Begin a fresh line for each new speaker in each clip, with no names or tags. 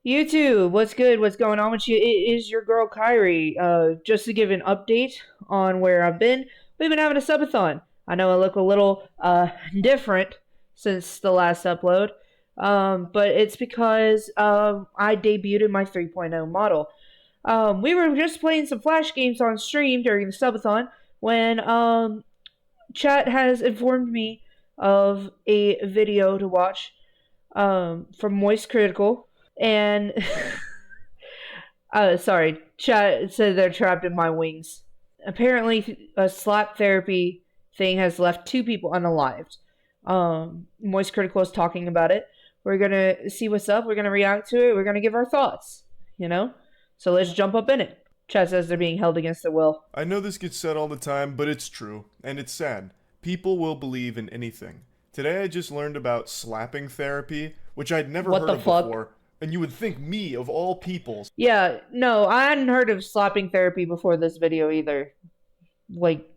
YouTube, what's good? What's going on with you? It is your girl Kyrie. Just to give an update on where I've been, we've been having a subathon. I know I look a little different since the last upload, but it's because I debuted my 3.0 model. We were just playing some Flash games on stream during the subathon when chat has informed me of a video to watch from Moistcr1tikal. And sorry, chat said they're trapped in my wings. Apparently, a slap therapy thing has left 2 people unalived. Moistcr1tikal is talking about it. We're gonna see what's up. We're gonna react to it. We're gonna give our thoughts. So let's jump up in it. Chat says they're being held against their will.
I know this gets said all the time, but it's true, and it's sad. People will believe in anything. Today I just learned about slapping therapy, which I'd never heard of before. And you would think me, of all people.
Yeah, no, I hadn't heard of slapping therapy before this video either. Like,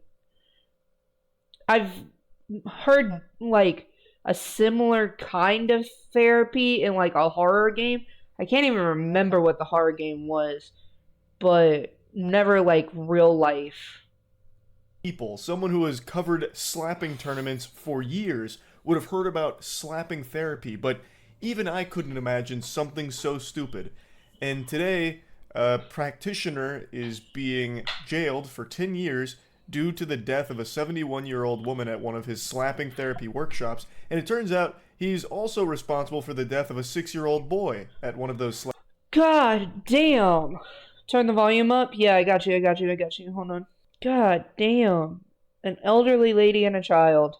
I've heard, like, a similar kind of therapy in, like, a horror game. I can't even remember what the horror game was. But never, like, real life.
Someone who has covered slapping tournaments for years would have heard about slapping therapy, but even I couldn't imagine something so stupid. And today, a practitioner is being jailed for 10 years due to the death of a 71-year-old woman at one of his slapping therapy workshops. And it turns out he's also responsible for the death of a 6-year-old boy at one of those
God damn. Turn the volume up? Yeah, I got you. Hold on. God damn. An elderly lady and a child.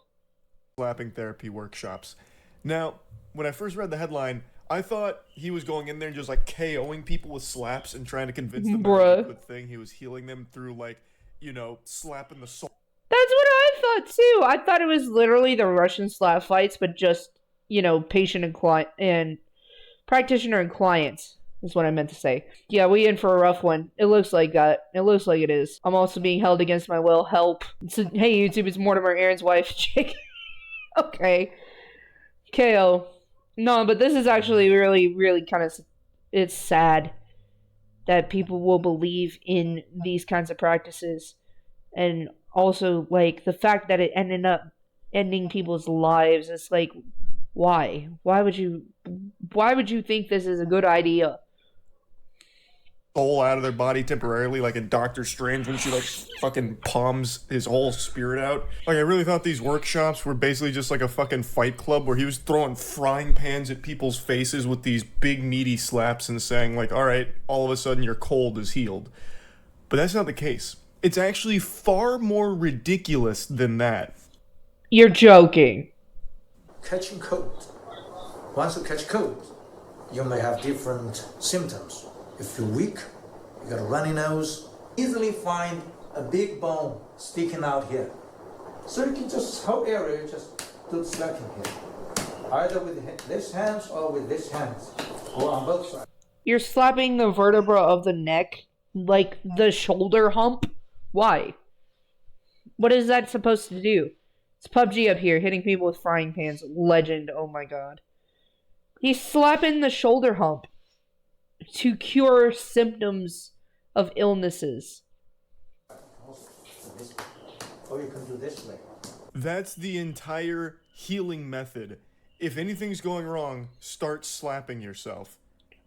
Slapping therapy workshops. Now, when I first read the headline, I thought he was going in there and just like KOing people with slaps and trying to convince them that was a good thing. He was healing them through slapping the soul.
That's what I thought too. I thought it was literally the Russian slap fights, but just, patient and client and practitioner and client is what I meant to say. Yeah, we in for a rough one. It looks like that. It looks like it is. I'm also being held against my will. Help. Hey YouTube, it's Mortimer Aaron's wife. Okay. KO. No, but this is actually really, really kind of, it's sad that people will believe in these kinds of practices. And also, like, the fact that it ended up ending people's lives. It's like, why? Why would you think this is a good idea?
Soul out of their body temporarily, like in Doctor Strange when she fucking palms his whole spirit out. Like, I really thought these workshops were basically just like a fucking fight club where he was throwing frying pans at people's faces with these big meaty slaps and saying like, all right, all of a sudden your cold is healed. But that's not the case. It's actually far more ridiculous than that.
You're joking.
Catching cold. Once you catch cold, you may have different symptoms. If you're weak, you got a runny nose, easily find a big bone sticking out here. So you can just, whole area, just do slapping here. Either with this hands or with this hands, or on both sides.
You're slapping the vertebra of the neck, like the shoulder hump? Why? What is that supposed to do? It's PUBG up here, hitting people with frying pans. Legend, oh my god. He's slapping the shoulder hump to cure symptoms of illnesses.
Or you can do this way.
That's the entire healing method. If anything's going wrong, start slapping yourself.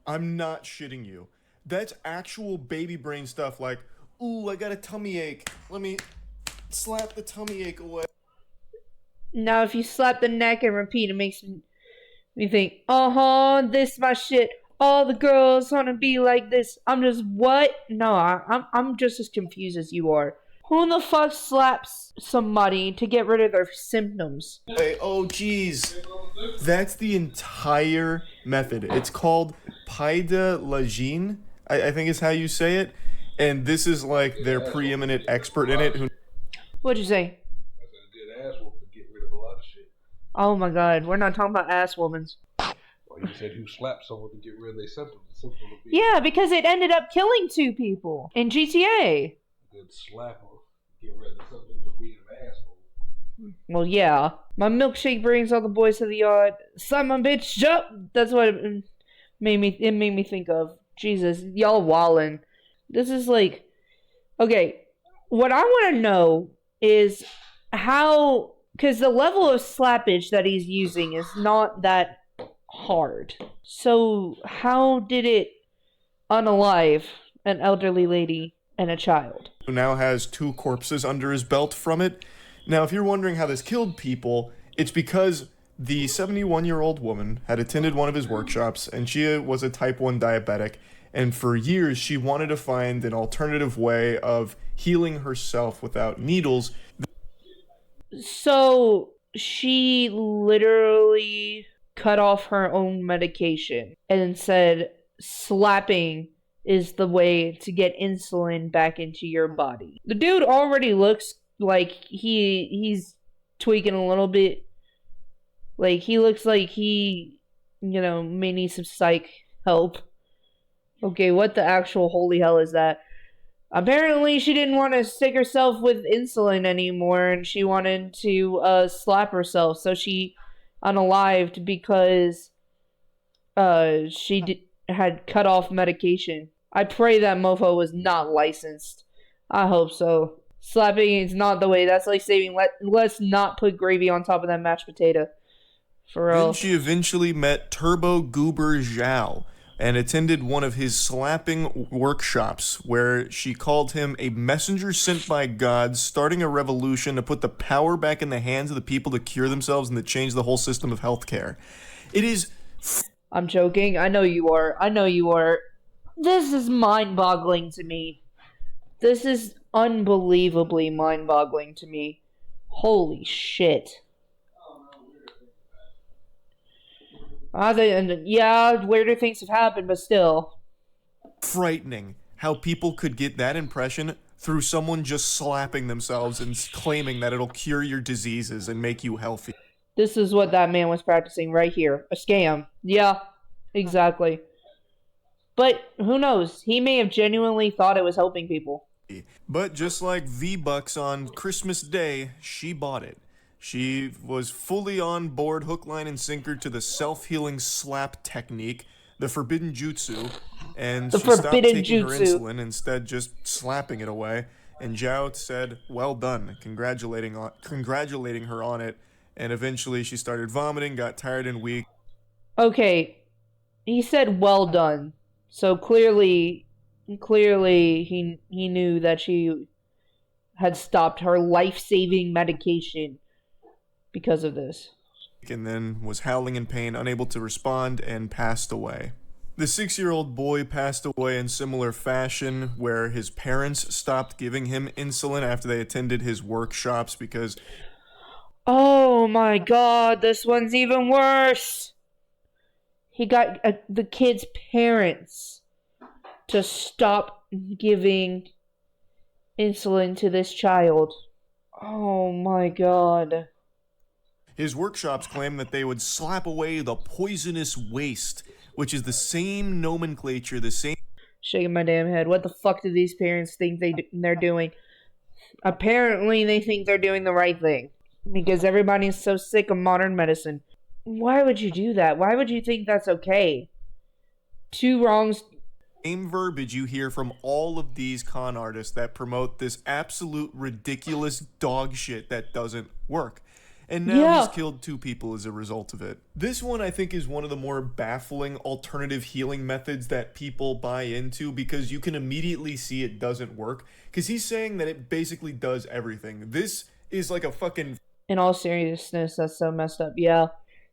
I'm not shitting you. That's actual baby brain stuff like, ooh, I got a tummy ache. Let me slap the tummy ache away.
Now, if you slap the neck and repeat, it makes me think, this my shit. All the girls want to be like this. I'm just, what? No, I'm just as confused as you are. Who the fuck slaps somebody to get rid of their symptoms?
Hey, oh geez. That's the entire method. It's called Paida I think is how you say it. And this is like their preeminent expert in it.
What'd you say?
That's a good ass whooping to get rid of a lot of shit.
Oh my god, we're not talking about ass women's.
Well, you said who slapped someone to get rid of their symptoms. The symptom would be
Yeah, because it ended up killing 2 people in GTA.
a good slapper to get rid of the symptoms of being an asshole.
Well, yeah. My milkshake brings all the boys to the yard. Slap my bitch, jump! That's what made me think of Jesus, y'all wallin'. This is like okay. What I want to know is how, because the level of slappage that he's using is not that hard. So how did it unalive an elderly lady and a child?
Who now has 2 corpses under his belt from it. Now, if you're wondering how this killed people, it's because the 71-year-old woman had attended one of his workshops, and she was a type 1 diabetic, and for years she wanted to find an alternative way of healing herself without needles.
So she literally cut off her own medication and said slapping is the way to get insulin back into your body. The dude already looks like he's tweaking a little bit. Like he looks like he, may need some psych help. Okay, what the actual holy hell is that? Apparently she didn't want to stick herself with insulin anymore and she wanted to slap herself. So she unalived because she had cut off medication. I pray that mofo was not licensed. I hope so. Slapping is not the way. That's like saying let's not put gravy on top of that mashed potato. For real.
Then she eventually met Turbo Goober Zhao and attended one of his slapping workshops where she called him a messenger sent by God, starting a revolution to put the power back in the hands of the people to cure themselves and to change the whole system of healthcare. It is...
I'm joking. I know you are. This is mind-boggling to me. This is unbelievably mind-boggling to me. Holy shit. Yeah, weirder things have happened, but still.
Frightening how people could get that impression through someone just slapping themselves and claiming that it'll cure your diseases and make you healthy.
This is what that man was practicing right here. A scam. Yeah, exactly. But who knows? He may have genuinely thought it was helping people.
But just like V-Bucks on Christmas Day, she bought it. She was fully on board, hook, line, and sinker to the self-healing slap technique, the forbidden jutsu, and she stopped taking her insulin, instead just slapping it away. And Zhao said, well done, congratulating her on it, and eventually she started vomiting, got tired and weak.
Okay, he said well done, so clearly he knew that she had stopped her life-saving medication because of this.
And then was howling in pain, unable to respond, and passed away. The 6-year-old boy passed away in similar fashion, where his parents stopped giving him insulin after they attended his workshops because...
Oh my god, this one's even worse! He got the kid's parents to stop giving insulin to this child. Oh my god.
His workshops claim that they would slap away the poisonous waste, which is the same nomenclature, the same...
Shaking my damn head. What the fuck do these parents think they're doing? Apparently they think they're doing the right thing. Because everybody's so sick of modern medicine. Why would you do that? Why would you think that's okay? 2 wrongs...
Same verbiage you hear from all of these con artists that promote this absolute ridiculous dog shit that doesn't work. And now he's killed 2 people as a result of it. This one, I think, is one of the more baffling alternative healing methods that people buy into because you can immediately see it doesn't work. Because he's saying that it basically does everything. This is like a fucking...
In all seriousness, that's so messed up. Yeah.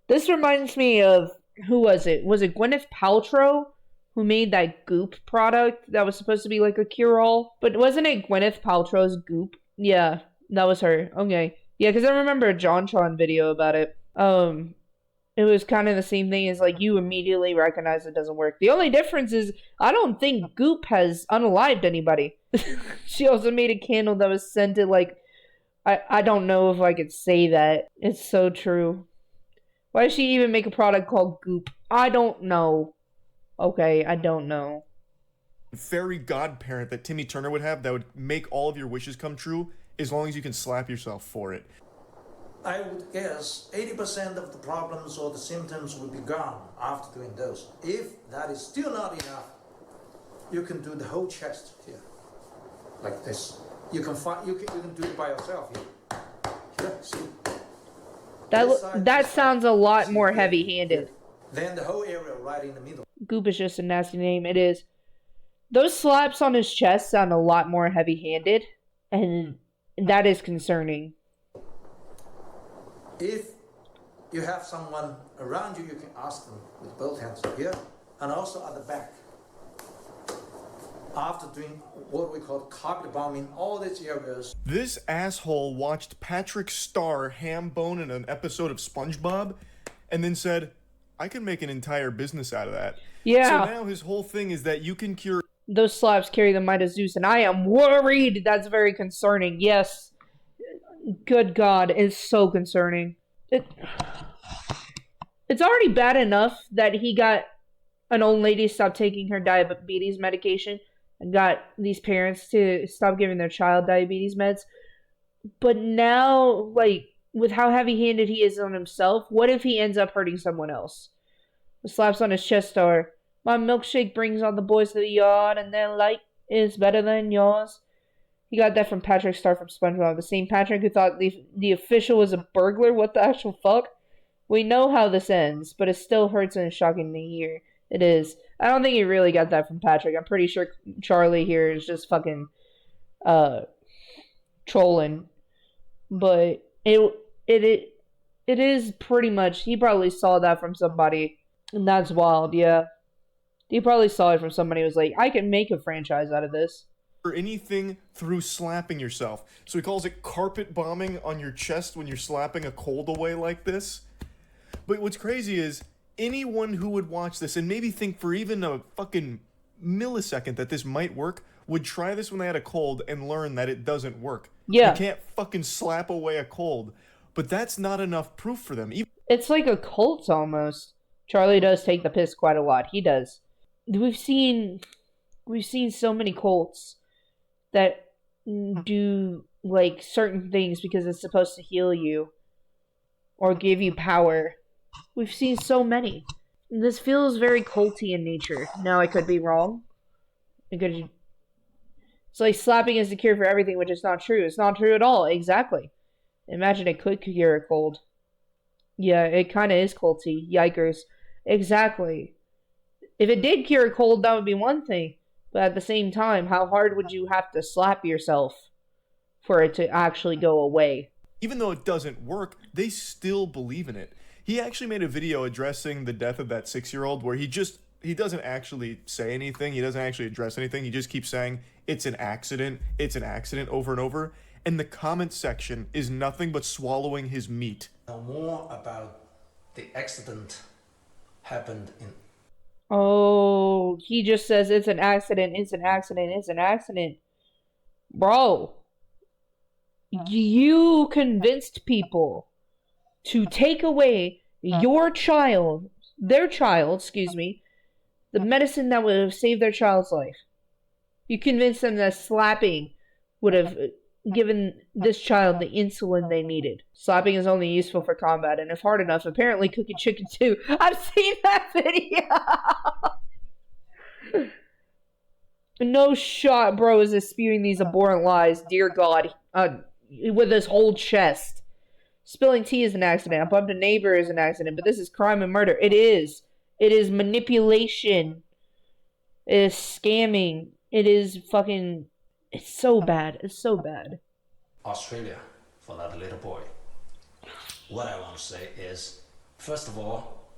This reminds me of... Who was it? Was it Gwyneth Paltrow who made that Goop product that was supposed to be like a cure-all? But wasn't it Gwyneth Paltrow's Goop? Yeah, that was her. Okay. Yeah, because I remember a JonTron video about it. It was kind of the same thing as, like, you immediately recognize it doesn't work. The only difference is, I don't think Goop has unalived anybody. She also made a candle that was scented, like, I don't know if I could say that. It's so true. Why did she even make a product called Goop? I don't know. Okay, I don't know.
Fairy godparent that Timmy Turner would have that would make all of your wishes come true as long as you can slap yourself for it.
I would guess 80% of the problems or the symptoms will be gone after doing those. If that is still not enough, you can do the whole chest here, like this. You can do it by yourself here. Here, see?
That sounds a lot more heavy-handed.
Then the whole area right in the middle.
Goop is just a nasty name. It is. Those slaps on his chest sound a lot more heavy-handed, and that is concerning.
If you have someone around you, you can ask them with both hands here and also at the back. After doing what we call carpet bombing, all these areas.
This asshole watched Patrick Star ham bone in an episode of SpongeBob and then said, I can make an entire business out of that.
Yeah.
So now his whole thing is that you can cure...
Those slaps carry the might of Zeus, and I am worried. That's very concerning. Yes. Good God, it's so concerning. It's already bad enough that he got an old lady to stop taking her diabetes medication and got these parents to stop giving their child diabetes meds. But now, like, with how heavy-handed he is on himself, what if he ends up hurting someone else? The slaps on his chest are, my milkshake brings all the boys to the yard, and their light is better than yours. He got that from Patrick Star from SpongeBob, the same Patrick who thought the official was a burglar. What the actual fuck? We know how this ends, but it still hurts and is shocking to hear. It is. I don't think he really got that from Patrick. I'm pretty sure Charlie here is just fucking trolling. But it is pretty much, he probably saw that from somebody, and that's wild. Yeah, he probably saw it from somebody who was like, I can make a franchise out of this.
Or anything through slapping yourself. So he calls it carpet bombing on your chest when you're slapping a cold away like this. But what's crazy is anyone who would watch this and maybe think for even a fucking millisecond that this might work would try this when they had a cold and learn that it doesn't work.
Yeah.
You can't fucking slap away a cold. But that's not enough proof for them.
It's like a cult almost. Charlie does take the piss quite a lot. He does. We've seen so many cults that do like certain things because it's supposed to heal you or give you power. We've seen so many. This feels very culty in nature. Now I could be wrong. It's like slapping is the cure for everything, which is not true. It's not true at all. Exactly. Imagine it could cure a cold. Yeah, it kind of is culty. Yikers. Exactly. If it did cure a cold, that would be one thing. But at the same time, how hard would you have to slap yourself for it to actually go away?
Even though it doesn't work, they still believe in it. He actually made a video addressing the death of that 6-year-old where he doesn't actually say anything. He doesn't actually address anything. He just keeps saying, it's an accident over and over. And the comment section is nothing but swallowing his meat.
Know more about the accident happened in...
Oh, he just says it's an accident, it's an accident, it's an accident. Bro, you convinced people to take away their child, the medicine that would have saved their child's life. You convinced them that slapping would have given this child the insulin they needed. Slapping is only useful for combat, and if hard enough, apparently cooking chicken too. I've seen that video! No shot, bro, is this spewing these abhorrent lies. Dear God. With his whole chest. Spilling tea is an accident. I bumped a neighbor is an accident, but this is crime and murder. It is. It is manipulation. It is scamming. It is fucking... It's so bad. It's so bad.
Australia for that little boy. What I want to say is, first of all,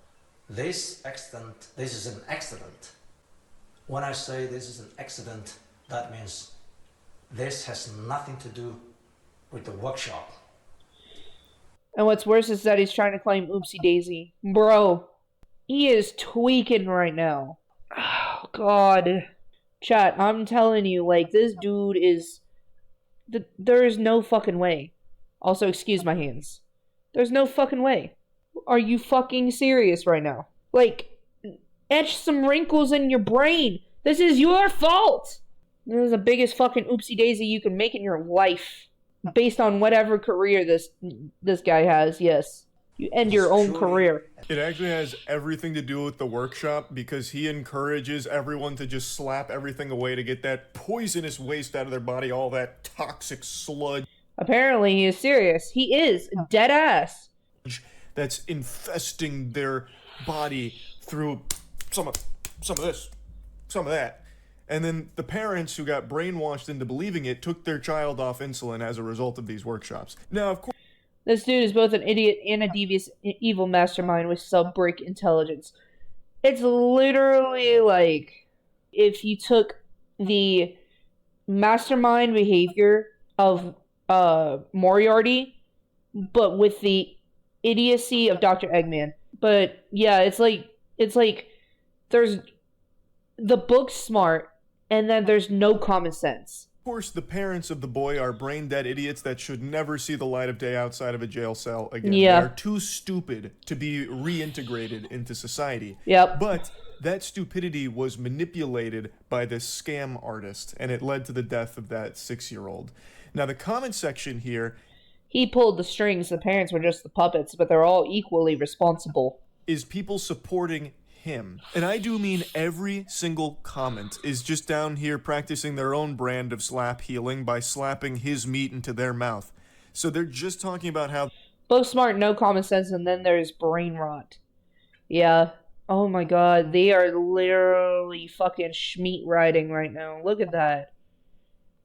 this is an accident. When I say this is an accident, that means this has nothing to do with the workshop.
And what's worse is that he's trying to claim oopsie daisy. Bro, he is tweaking right now. Oh, God. Chat, I'm telling you, like, this dude is... There is no fucking way. Also, excuse my hands. There's no fucking way. Are you fucking serious right now? Like, etch some wrinkles in your brain. This is your fault. This is the biggest fucking oopsie daisy you can make in your life. based on whatever career this guy has. Yes, you end your own career.
It actually has everything to do with the workshop because he encourages everyone to just slap everything away to get that poisonous waste out of their body, all that toxic sludge
Apparently, he is serious. He is dead ass.
that's infesting their body through some of this, some of that. And then the parents who got brainwashed into believing it took their child off insulin as a result of these workshops. Now, of course,
This dude is both an idiot and a devious evil mastermind with sub-brick intelligence. It's literally like if you took the mastermind behavior of Moriarty, but with the idiocy of Dr. Eggman. But yeah, it's like there's the book's smart, and then there's no common sense.
Of course, the parents of the boy are brain-dead idiots that should never see the light of day outside of a jail cell again.
Yeah.
They are too stupid to be reintegrated into society.
Yep.
But that stupidity was manipulated by this scam artist, and it led to the death of that 6-year-old. Now, the comment section here
He pulled the strings. The parents were just the puppets, but they're all equally responsible.
is people supporting him. And I do mean every single comment is just down here practicing their own brand of slap healing by slapping his meat into their mouth. So they're just talking about how
Both smart, no common sense, and then there's brain rot. Yeah. Oh my god, they are literally fucking schmeat riding right now. Look at that.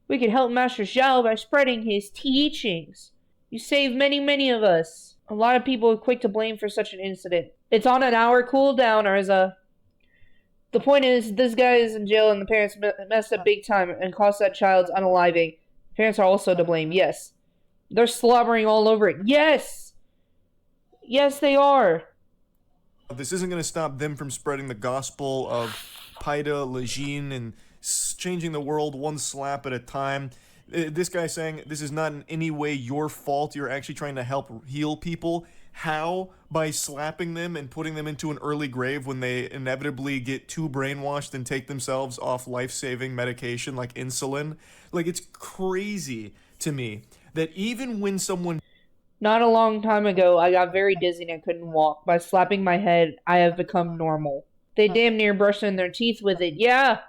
We can help Master Zhao by spreading his teachings. You saved many, many of us. A lot of people are quick to blame for such an incident. It's on an hour cooldown, Urza. The point is, this guy is in jail and the parents messed up big time and caused that child's unaliving. Parents are also to blame, yes. They're slobbering all over it. Yes! Yes, they are.
this isn't going to stop them from spreading the gospel of Paida Lejeune and changing the world one slap at a time. This guy saying this is not in any way your fault. You're actually trying to help heal people. How? By slapping them and putting them into an early grave when they inevitably get too brainwashed and take themselves off life-saving medication like insulin. Like, it's crazy to me that even when someone...
Not a long time ago, I got very dizzy and I couldn't walk. By slapping my head, I have become normal. They damn near brushing their teeth with it. Yeah!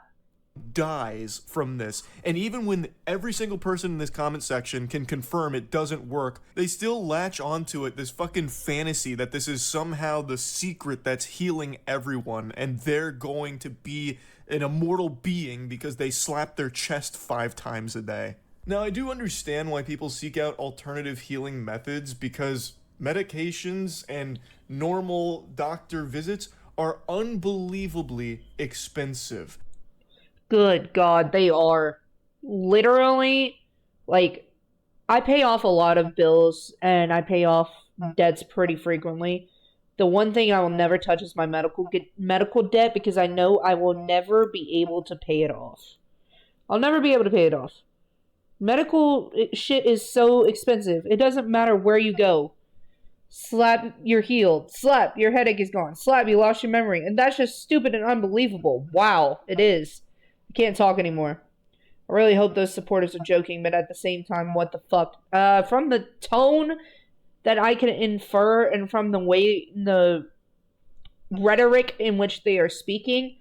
dies from this, and even when every single person in this comment section can confirm it doesn't work, they still latch onto it, this fucking fantasy that this is somehow the secret that's healing everyone, and they're going to be an immortal being because they slap their chest 5 times a day. Now, I do understand why people seek out alternative healing methods, because medications and normal doctor visits are unbelievably expensive.
Good God, they are. Literally, like, I pay off a lot of bills, and I pay off debts pretty frequently. The one thing I will never touch is my medical debt, because I know I will never be able to pay it off. I'll never be able to pay it off. Medical shit is so expensive. It doesn't matter where you go. Slap, you're healed. Slap, your headache is gone. Slap, you lost your memory. And that's just stupid and unbelievable. Wow, it is. I can't talk anymore. I really hope those supporters are joking, but at the same time, what the fuck? From the tone that I can infer and from the way, the rhetoric in which they are speaking,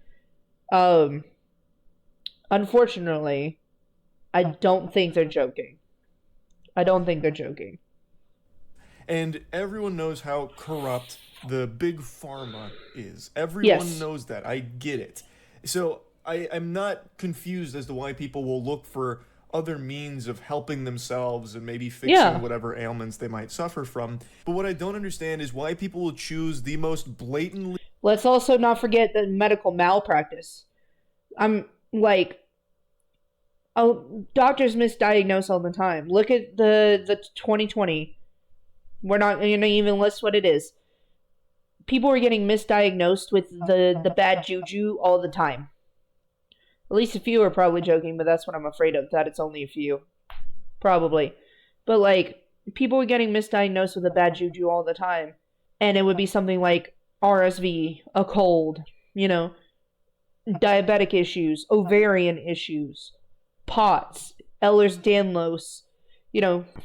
unfortunately, I don't think they're joking. I don't think they're joking.
And everyone knows how corrupt the big pharma is. Everyone knows that. I get it. So I'm not confused as to why people will look for other means of helping themselves and maybe fixing whatever ailments they might suffer from. But what I don't understand is why people will choose the most blatantly...
Let's also not forget the medical malpractice. I'm like... Oh, doctors misdiagnose all the time. Look at the 2020. We're not going to even list what it is. People are getting misdiagnosed with the bad juju all the time. At least a few are probably joking, but that's what I'm afraid of, that it's only a few. Probably. But, like, people were getting misdiagnosed with a bad juju all the time. And it would be something like RSV, a cold, you know, diabetic issues, ovarian issues, POTS, Ehlers-Danlos,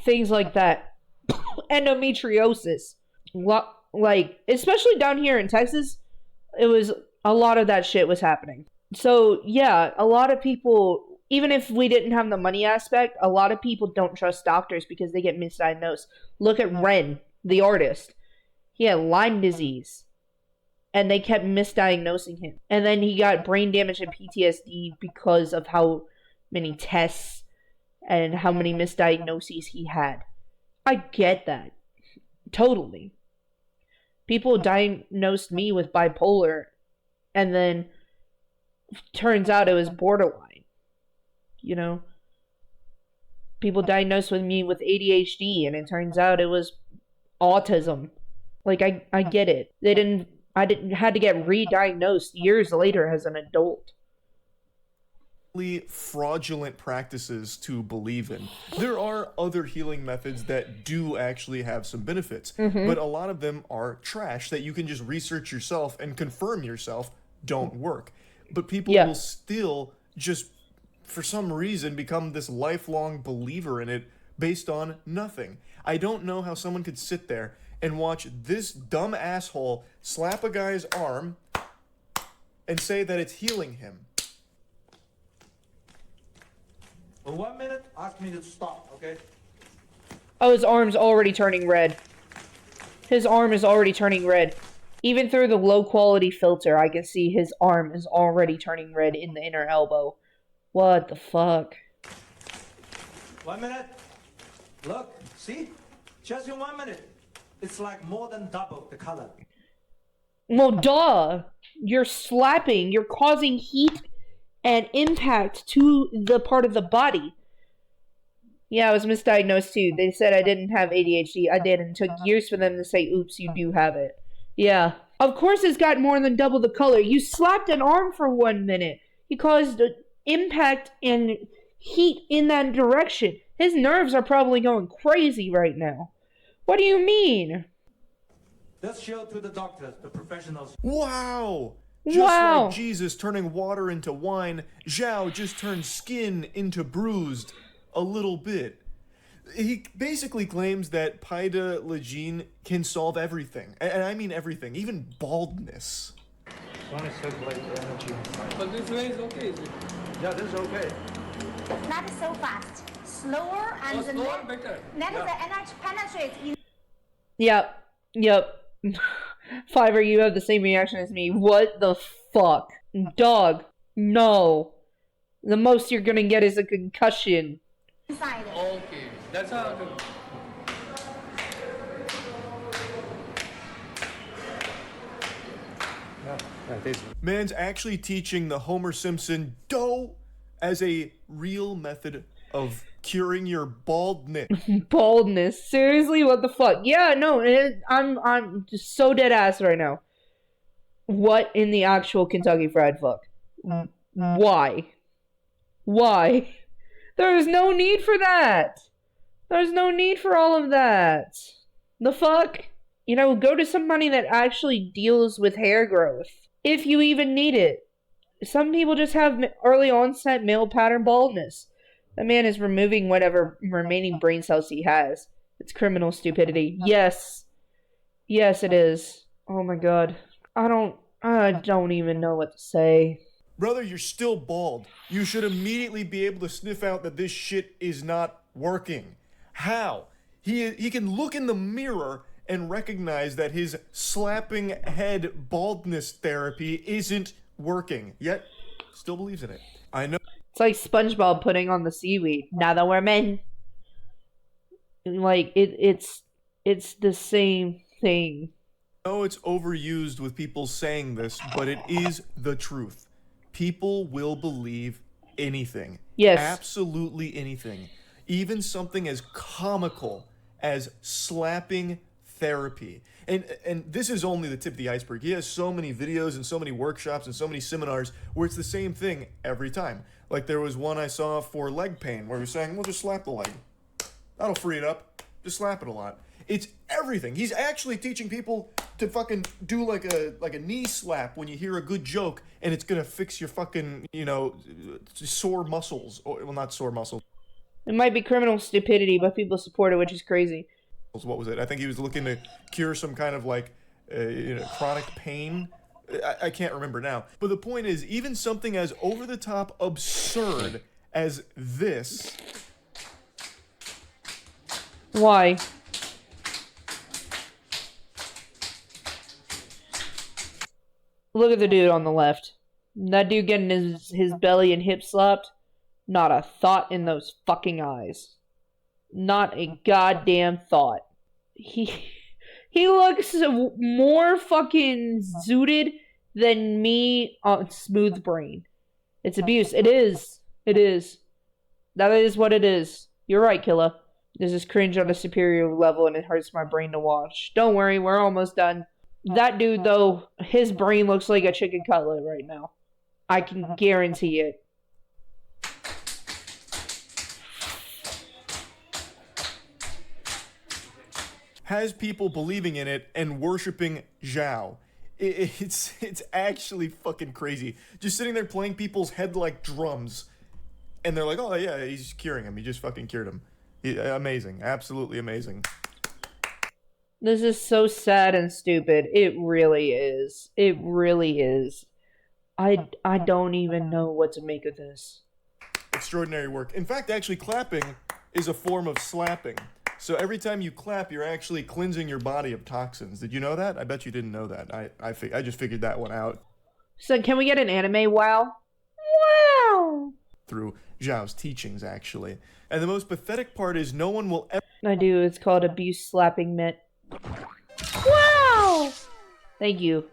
things like that. Endometriosis. Like, especially down here in Texas, it was a lot of that shit was happening. So, yeah, a lot of people, even if we didn't have the money aspect, a lot of people don't trust doctors because they get misdiagnosed. Look at Ren, the artist. He had Lyme disease, and they kept misdiagnosing him. And then he got brain damage and PTSD because of how many tests and how many misdiagnoses he had. I get that. Totally. People diagnosed me with bipolar, and then turns out it was borderline. People diagnosed with me with ADHD, and it turns out it was autism. Like, I get it. I had to get re-diagnosed years later as an adult.
Fraudulent practices to believe in. There are other healing methods that do actually have some benefits, but a lot of them are trash that you can just research yourself and confirm yourself don't work. But people will still just, for some reason, become this lifelong believer in it based on nothing. I don't know how someone could sit there and watch this dumb asshole slap a guy's arm and say that it's healing him.
For 1 minute, ask me to stop, okay?
Oh, his arm's already turning red. His arm is already turning red. Even through the low quality filter, I can see his arm is already turning red in the inner elbow. What the fuck?
1 minute. Look, see? Just in 1 minute. It's like more than double the color.
Well, duh. You're slapping. You're causing heat and impact to the part of the body. Yeah, I was misdiagnosed too. They said I didn't have ADHD. I did, and it took years for them to say, oops, you do have it. Yeah. Of course it's got more than double the color. You slapped an arm for 1 minute. You caused impact and heat in that direction. His nerves are probably going crazy right now. What do you mean?
Let's show to the doctors, the professionals.
Wow! Just like Jesus turning water into wine, Zhao just turned skin into bruised a little bit. He basically claims that Paida Legine can solve everything. And I mean everything, even baldness.
Only circulate the energy inside.
But this way is okay, is it?
Yeah, this is okay.
Not so fast. Slower and the
slower, better.
net the energy penetrates in.
Yep. Fiverr, you have the same reaction as me. What the fuck? Dog. No. The most you're gonna get is a concussion.
Inside.
Okay, that's how.
Man's actually teaching the Homer Simpson dough as a real method of curing your baldness.
Baldness. Seriously, what the fuck? Yeah, no, I'm just so dead ass right now. What in the actual Kentucky Fried Fuck? Why? Why? There's no need for that. There's no need for all of that. The fuck? Go to somebody that actually deals with hair growth. If you even need it. Some people just have early onset male pattern baldness. That man is removing whatever remaining brain cells he has. It's criminal stupidity. Yes. Yes, it is. Oh my god. I don't even know what to say.
Brother, you're still bald. You should immediately be able to sniff out that this shit is not working. How? He can look in the mirror and recognize that his slapping head baldness therapy isn't working, yet still believes in it. I know.
It's like SpongeBob putting on the seaweed. Now that we're men. Like, it's the same thing.
I know it's overused with people saying this, but it is the truth. People will believe anything.
Yes.
Absolutely anything. Even something as comical as slapping therapy. And this is only the tip of the iceberg. He has so many videos and so many workshops and so many seminars where it's the same thing every time. Like there was one I saw for leg pain where he was saying, well, just slap the leg. That'll free it up. Just slap it a lot. It's everything. He's actually teaching people to fucking do like a knee slap when you hear a good joke, and it's gonna fix your fucking, sore muscles. Or, well, not sore muscles.
It might be criminal stupidity, but people support it, which is crazy.
What was it? I think he was looking to cure some kind of like chronic pain. I can't remember now. But the point is, even something as over-the-top absurd as this.
Why? Look at the dude on the left. That dude getting his belly and hip slapped. Not a thought in those fucking eyes. Not a goddamn thought. He looks more fucking zooted than me on Smooth Brain. It's abuse. It is. It is. That is what it is. You're right, Killa. This is cringe on a superior level and it hurts my brain to watch. Don't worry, we're almost done. That dude, though, his brain looks like a chicken cutlet right now. I can guarantee it.
Has people believing in it and worshiping Zhao. It's actually fucking crazy. Just sitting there playing people's head like drums. And they're like, oh yeah, he's curing him. He just fucking cured him. Amazing. Absolutely amazing.
This is so sad and stupid. It really is. It really is. I don't even know what to make of this.
Extraordinary work. In fact, actually clapping is a form of slapping. So every time you clap, you're actually cleansing your body of toxins. Did you know that? I bet you didn't know that. I just figured that one out.
So can we get an anime wow? Wow!
Through Zhao's teachings, actually. And the most pathetic part is no one will ever...
I do. It's called abuse slapping mitt. Wow! Thank you.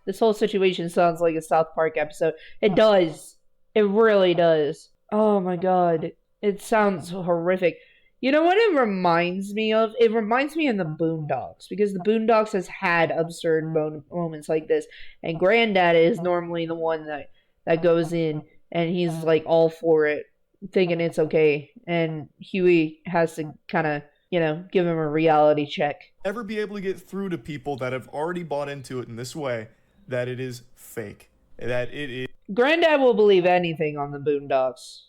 This whole situation sounds like a South Park episode. It does. It really does. Oh my god. It sounds horrific. You know what it reminds me of? It reminds me of the Boondocks, because the Boondocks has had absurd moments like this, and Granddad is normally the one that goes in, and he's like all for it, thinking it's okay, and Huey has to kind of, you know, give him a reality check.
Ever be able to get through to people that have already bought into it in this way, that it is fake, that it is...
Granddad will believe anything on the Boondocks.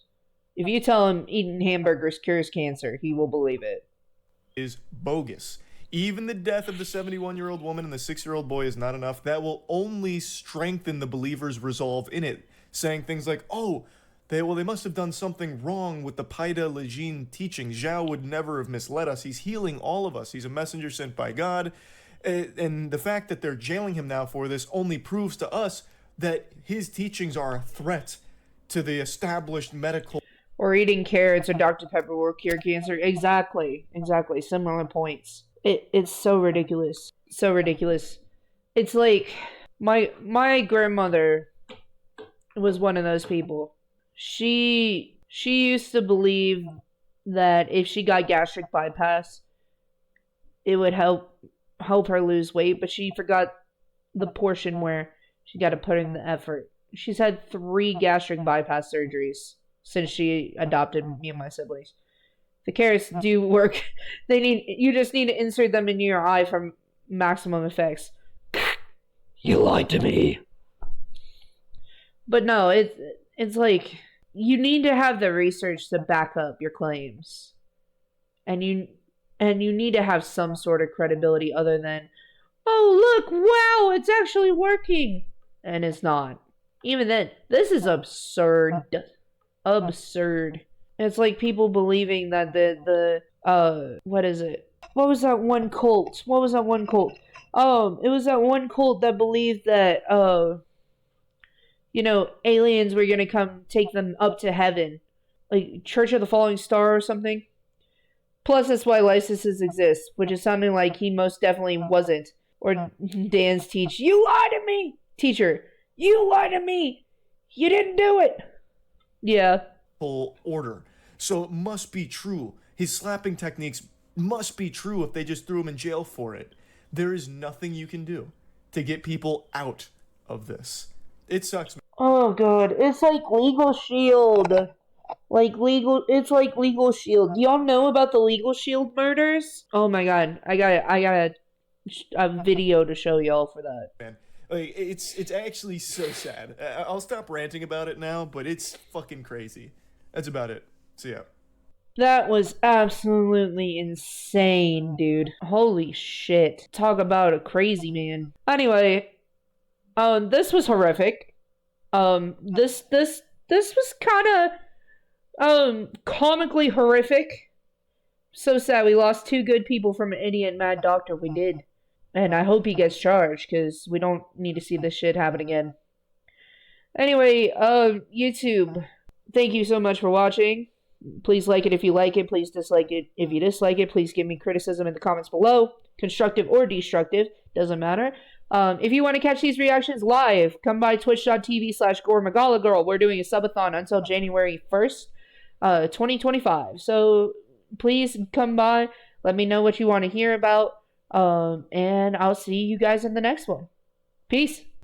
If you tell him eating hamburgers cures cancer, he will believe it.
Is bogus. Even the death of the 71-year-old woman and the 6-year-old boy is not enough. That will only strengthen the believer's resolve in it, saying things like, oh, they must have done something wrong with the Paida Lejin teaching. Zhao would never have misled us. He's healing all of us. He's a messenger sent by God. And the fact that they're jailing him now for this only proves to us that his teachings are a threat to the established medical...
Or eating carrots or Dr. Pepper will cure cancer. Exactly. Similar points. It's so ridiculous. So ridiculous. It's like my grandmother was one of those people. She used to believe that if she got gastric bypass, it would help her lose weight, but she forgot the portion where she got to put in the effort. She's had 3 gastric bypass surgeries since she adopted me and my siblings. The carrots do work. You just need to insert them into your eye for maximum effects. You lied to me. But no, it's like you need to have the research to back up your claims. And you need to have some sort of credibility other than, oh look, wow, it's actually working. And it's not. Even then, this is absurd. Absurd. It's like people believing that what is it? What was that one cult? It was that one cult that believed that aliens were gonna come take them up to heaven. Like Church of the Falling Star or something. Plus that's why licenses exist, which is sounding like he most definitely wasn't. Or Dan's you lied to me! Teacher, you lied to me! You didn't do it! Yeah.
Order. So it must be true. His slapping techniques must be true if they just threw him in jail for it. There is nothing you can do to get people out of this. It sucks.
Oh god, it's like Legal Shield. It's like Legal Shield. Do y'all know about the Legal Shield murders? Oh my god, I got a video to show y'all for that.
Man. Like, it's actually so sad. I'll stop ranting about it now, but it's fucking crazy. That's about it. See ya.
That was absolutely insane, dude. Holy shit. Talk about a crazy man. Anyway, this was horrific. This was kind of, comically horrific. So sad we lost two good people from an idiot mad doctor. We did. And I hope he gets charged, because we don't need to see this shit happen again. Anyway, YouTube, thank you so much for watching. Please like it if you like it. Please dislike it if you dislike it. Please give me criticism in the comments below. Constructive or destructive, doesn't matter. If you want to catch these reactions live, come by twitch.tv/GoreMagalaGirl. We're doing a subathon until January 1st, 2025. So please come by. Let me know what you want to hear about. And I'll see you guys in the next one. Peace.